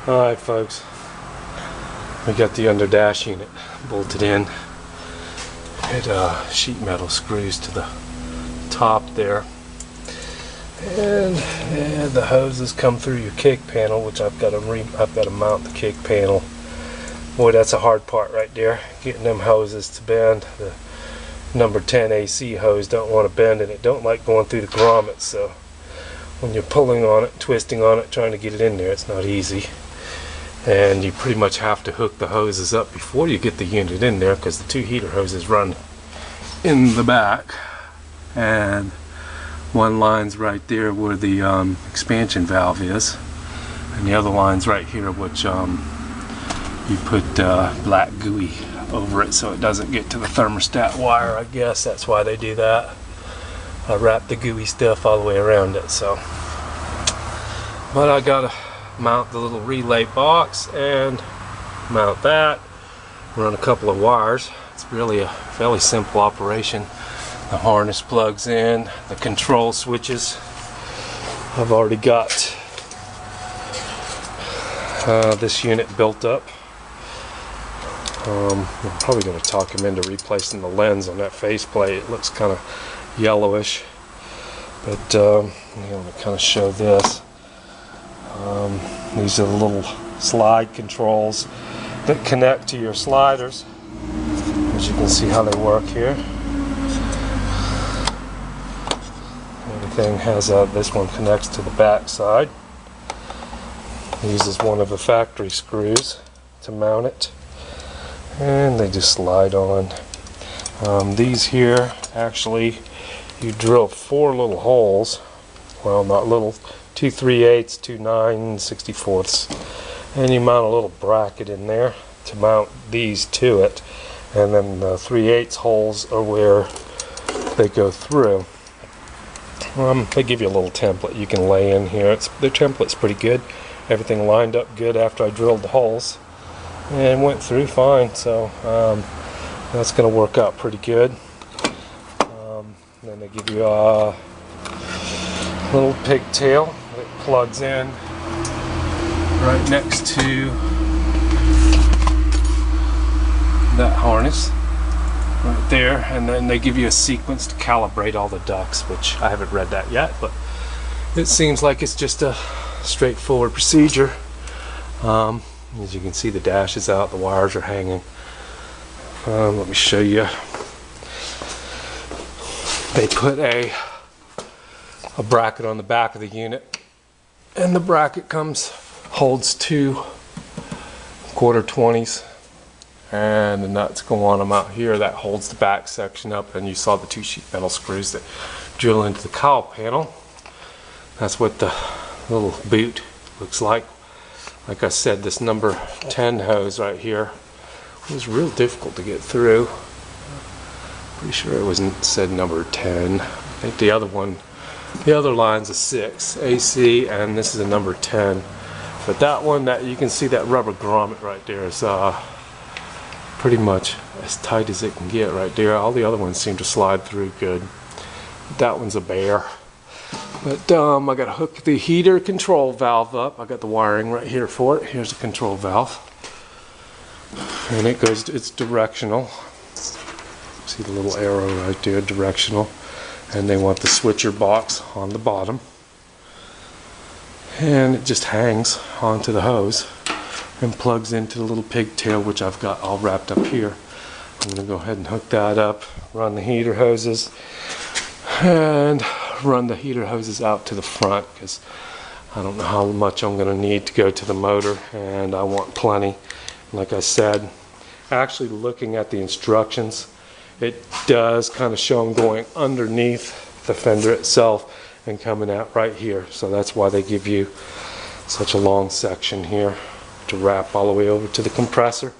Alright folks, we got the under dash unit bolted in. It sheet metal screws to the top there, and the hoses come through your kick panel, which I've got to mount the kick panel. Boy, that's a hard part right there, getting them hoses to bend. The number 10 AC hose don't want to bend, and it don't like going through the grommets, so when you're pulling on it, twisting on it, trying to get it in there, it's not easy. And you pretty much have to hook the hoses up before you get the unit in there, because the two heater hoses run in the back, and one line's right there where the expansion valve is, and the other line's right here, which you put black gooey over it so it doesn't get to the thermostat wire. I guess that's why they do that. I wrap the gooey stuff all the way around it. So, but I gotta mount the little relay box and mount that, run a couple of wires. It's really a fairly simple operation. The harness plugs in, the control switches. I've already got this unit built up. I'm probably going to talk him into replacing the lens on that faceplate. It looks kind of yellowish, but I'm going to kind of show this. These are the little slide controls that connect to your sliders. As you can see how they work here. Everything has this one connects to the back side. Uses one of the factory screws to mount it, and they just slide on. These here, actually, you drill 4 little holes. Well, not little. 2 3/8, 2 9/64, and you mount a little bracket in there to mount these to it, and then the 3/8 holes are where they go through. They give you a little template you can lay in here. Their template's pretty good. Everything lined up good after I drilled the holes and went through fine, so that's going to work out pretty good. Then they give you a little pigtail that plugs in right next to that harness right there, and then they give you a sequence to calibrate all the ducts, which I haven't read that yet, but it seems like it's just a straightforward procedure. As you can see, the dash is out, the wires are hanging. Let me show you. They put a bracket on the back of the unit, and the bracket holds 2 1/4-20s, and the nuts go on them out here. That holds the back section up, and you saw the 2 sheet metal screws that drill into the cowl panel. That's what the little boot looks like. Like I said, this number 10 hose right here was real difficult to get through. Pretty sure it wasn't said number 10. I think the other line's a 6 AC, and this is a number 10. But that one, that you can see that rubber grommet right there is pretty much as tight as it can get right there. All the other ones seem to slide through good. That one's a bear. But I got to hook the heater control valve up. I got the wiring right here for it. Here's the control valve, and it's directional. See the little arrow right there, directional. And they want the switcher box on the bottom, and it just hangs onto the hose and plugs into the little pigtail, which I've got all wrapped up here. I'm going to go ahead and hook that up, run the heater hoses, and run the heater hoses out to the front, because I don't know how much I'm going to need to go to the motor, and I want plenty. Like I said, actually looking at the instructions, it does kind of show them going underneath the fender itself and coming out right here. So that's why they give you such a long section here to wrap all the way over to the compressor.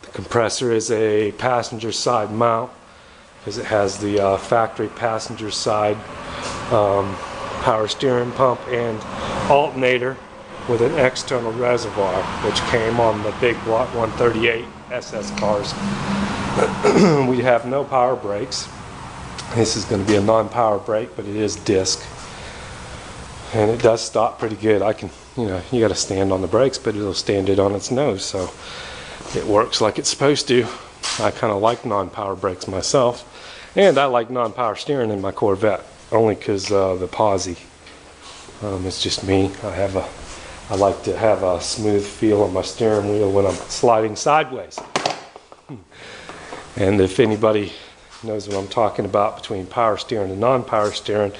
The compressor is a passenger side mount, because it has the factory passenger side power steering pump and alternator with an external reservoir, which came on the big Block 138 SS cars. We have no power brakes. This is going to be a non-power brake, but it is disc, and it does stop pretty good. I can you know, you got to stand on the brakes, but it'll stand it on its nose, so it works like it's supposed to. I kind of like non-power brakes myself, and I like non-power steering in my Corvette only because the posi. It's just me. I like to have a smooth feel on my steering wheel when I'm sliding sideways. And if anybody knows what I'm talking about between power steering and non-power steering,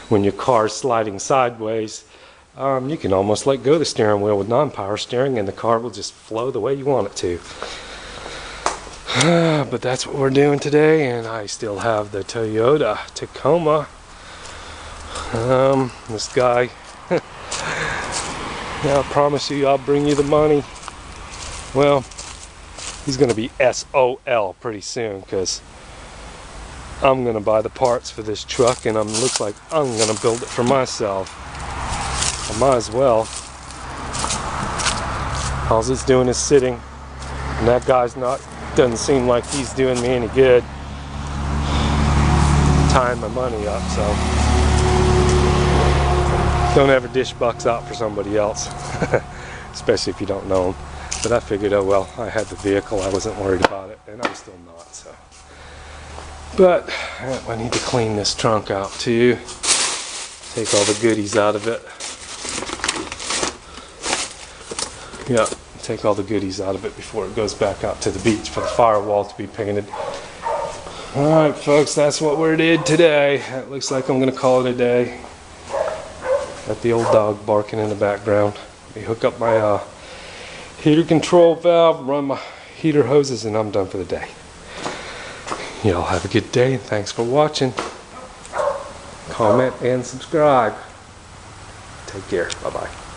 when your car's sliding sideways, you can almost let go of the steering wheel with non-power steering and the car will just flow the way you want it to. But that's what we're doing today, and I still have the Toyota Tacoma. This guy, yeah, I promise you I'll bring you the money. Well, he's going to be SOL pretty soon, because I'm going to buy the parts for this truck, and looks like I'm going to build it for myself. I might as well. All it's doing is sitting, and that guy's doesn't seem like he's doing me any good. Tying my money up, so don't ever dish bucks out for somebody else, especially if you don't know them. But I figured, oh well, I had the vehicle, I wasn't worried about it, and I'm still not, so. But I need to clean this trunk out too. Take all the goodies out of it. Yeah, take all the goodies out of it before it goes back out to the beach for the firewall to be painted. Alright folks, that's what we did today. It looks like I'm going to call it a day. Got the old dog barking in the background. Let me hook up my heater control valve, run my heater hoses, and I'm done for the day. Y'all have a good day, and thanks for watching. Comment and subscribe. Take care. Bye-bye.